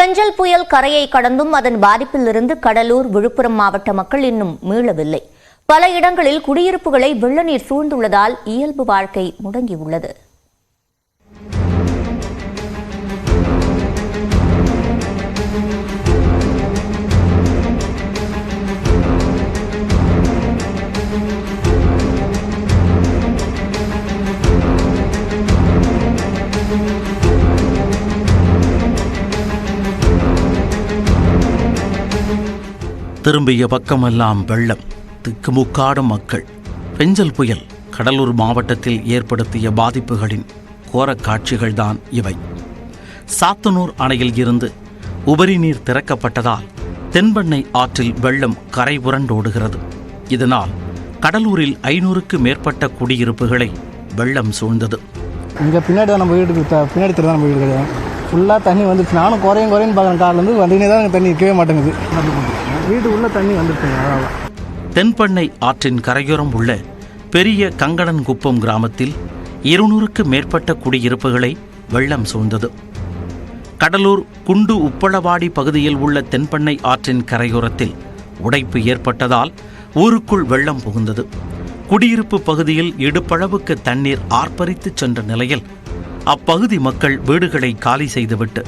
பெஞ்சல் புயல் கரையை கடந்தும் அதன் பாதிப்பிலிருந்து கடலூர், விழுப்புரம் மாவட்ட மக்கள் இன்னும் மீளவில்லை. பல இடங்களில் குடியிருப்புகளை வெள்ள நீர் சூழ்ந்துள்ளதால் இயல்பு வாழ்க்கை முடங்கியுள்ளது. திரும்பிய பக்கமெல்லாம் வெள்ளம், திக்குமுக்காடும் மக்கள். பெஞ்சல் புயல் கடலூர் மாவட்டத்தில் ஏற்படுத்திய பாதிப்புகளின் கோர காட்சிகள்தான் இவை. சாத்தனூர் அணையில் இருந்து உபரி நீர் திறக்கப்பட்டதால் தென்பெண்ணை ஆற்றில் வெள்ளம் கரை புரண்டோடுகிறது. இதனால் கடலூரில் 500க்கு மேற்பட்ட குடியிருப்புகளை வெள்ளம் சூழ்ந்தது. இங்கே பின்னாடி தான் நம்ம வீட்டுக்கு பின்னாடி தான் நம்ம வீடு கிடையாது. ஃபுல்லாக தண்ணி வந்துடுச்சு. நானும் குறையும் பார்க்குறேன். காலிலேருந்து வந்துனே தான் தண்ணி நிற்கவே மாட்டேங்குது. வீட்டு உள்ள தண்ணி வந்துடுச்சுங்க. தென்பெண்ணை ஆற்றின் கரையோரம் உள்ள பெரிய கங்கணன்குப்பம் கிராமத்தில் 200க்கு மேற்பட்ட குடியிருப்புகளை வெள்ளம் சூழ்ந்தது. கடலூர் குண்டு உப்பளவாடி பகுதியில் உள்ள தென்பெண்ணை ஆற்றின் கரையோரத்தில் உடைப்பு ஏற்பட்டதால் ஊருக்குள் வெள்ளம் புகுந்தது. குடியிருப்பு பகுதியில் இடுப்பளவுக்கு தண்ணீர் ஆர்ப்பரித்து சென்ற நிலையில் அப்பகுதி மக்கள் வீடுகளை காலி செய்துவிட்டு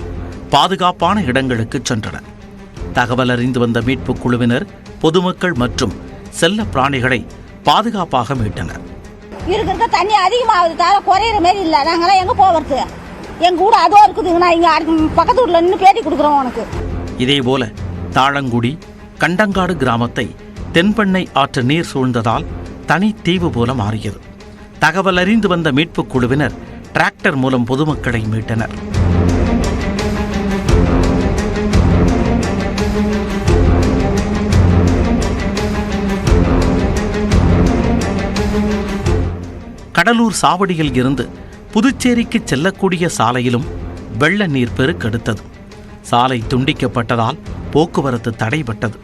பாதுகாப்பான இடங்களுக்கு சென்றனர். தகவல் அறிந்து வந்த மீட்புக் குழுவினர் பொதுமக்கள் மற்றும் செல்ல பிராணிகளை பாதுகாப்பாக மீட்டனர். இருக்கிற தண்ணி அதிகமாகுது, குறையிற மாதிரி இல்லை. நாங்களாம் எங்கே போகிறது? எங்கள் கூட அதோ இருக்குதுங்கண்ணா. இங்கே பக்கத்து வீட்டில் நின்று பேட்டி கொடுக்குறோம் உனக்கு. இதேபோல தாழங்குடி, கண்டங்காடு கிராமத்தை தென்பெண்ணை ஆற்று நீர் சூழ்ந்ததால் தனி தீவு போல மாறியது. தகவல் அறிந்து வந்த மீட்புக் குழுவினர் டிராக்டர் மூலம் பொதுமக்களை மீட்டனர். கடலூர் சாவடியில் இருந்து புதுச்சேரிக்கு செல்லக்கூடிய சாலையிலும் வெள்ள நீர் பெருக்கெடுத்தது. சாலை துண்டிக்கப்பட்டதால் போக்குவரத்து தடைபட்டது.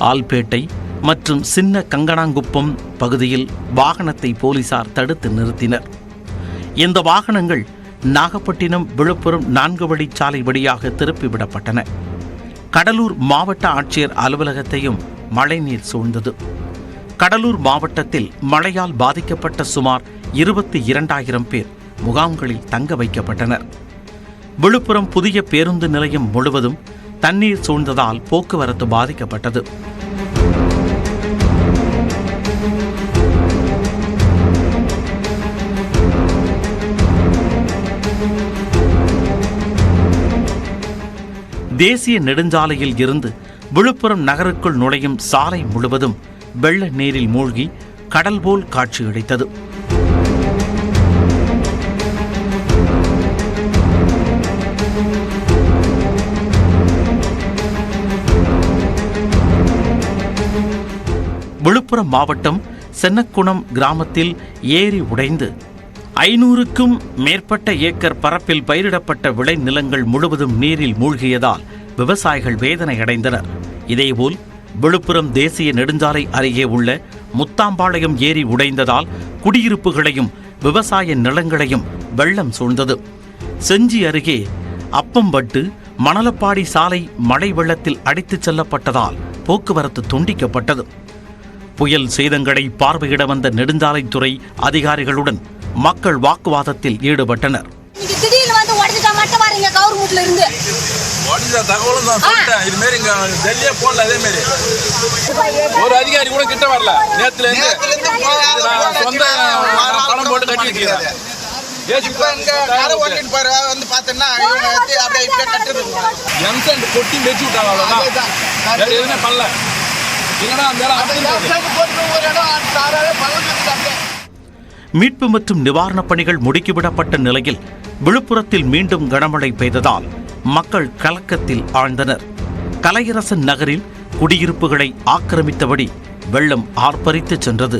ஆல்பேட்டை மற்றும் சின்ன கங்கணாங்குப்பம் பகுதியில் வாகனத்தை போலீசார் தடுத்து நிறுத்தினர். இந்த வாகனங்கள் நாகப்பட்டினம், விழுப்புரம் 4 வழிச்சாலை வழியாக திருப்பிவிடப்பட்டன. கடலூர் மாவட்ட ஆட்சியர் அலுவலகத்தையும் மழைநீர் சூழ்ந்தது. கடலூர் மாவட்டத்தில் மழையால் பாதிக்கப்பட்ட சுமார் 22,000 பேர் முகாம்களில் தங்க வைக்கப்பட்டனர். விழுப்புரம் புதிய பேருந்து நிலையம் முழுவதும் தண்ணீர் சூழ்ந்ததால் போக்குவரத்து பாதிக்கப்பட்டது. தேசிய நெடுஞ்சாலையில் இருந்து விழுப்புரம் நகருக்குள் நுழையும் சாலை முழுவதும் வெள்ள நீரில் மூழ்கி கடல் போல் காட்சியளித்தது. விழுப்புரம் மாவட்டம் சென்னக்குணம் கிராமத்தில் ஏரி உடைந்து 500க்கும் மேற்பட்ட ஏக்கர் பரப்பில் பயிரிடப்பட்ட விளைநிலங்கள் முழுவதும் நீரில் மூழ்கியதால் விவசாயிகள் வேதனை அடைந்தனர். இதேபோல் விழுப்புரம் தேசிய நெடுஞ்சாலை அருகே உள்ள முத்தாம்பாளையம் ஏரி உடைந்ததால் குடியிருப்புகளையும் விவசாய நிலங்களையும் வெள்ளம் சூழ்ந்தது. செஞ்சி அருகே அப்பம்பட்டு மணலப்பாடி சாலை மழை வெள்ளத்தில் அடித்துச் செல்லப்பட்டதால் போக்குவரத்து துண்டிக்கப்பட்டது. புயல் சேதங்களை பார்வையிட வந்த நெடுஞ்சாலைத்துறை அதிகாரிகளுடன் மக்கள் வாக்குவாதத்தில் ஈடுபட்டனர். ஒரு அதிகாரி கூட கிட்ட வரல. நேத்துல பணம் போட்டு கட்டி வைக்கிறாங்க. கொட்டி மெச்சு விட்டாங்க. அவ்வளவுதான், எதுவுமே பண்ணல. மீட்பு மற்றும் நிவாரணப் பணிகள் முடுக்கிவிடப்பட்ட நிலையில் விழுப்புரத்தில் மீண்டும் கனமழை பெய்ததால் மக்கள் கலக்கத்தில் ஆழ்ந்தனர். கலையரசன் நகரில் குடியிருப்புகளை ஆக்கிரமித்தபடி வெள்ளம் ஆர்ப்பரித்து சென்றது.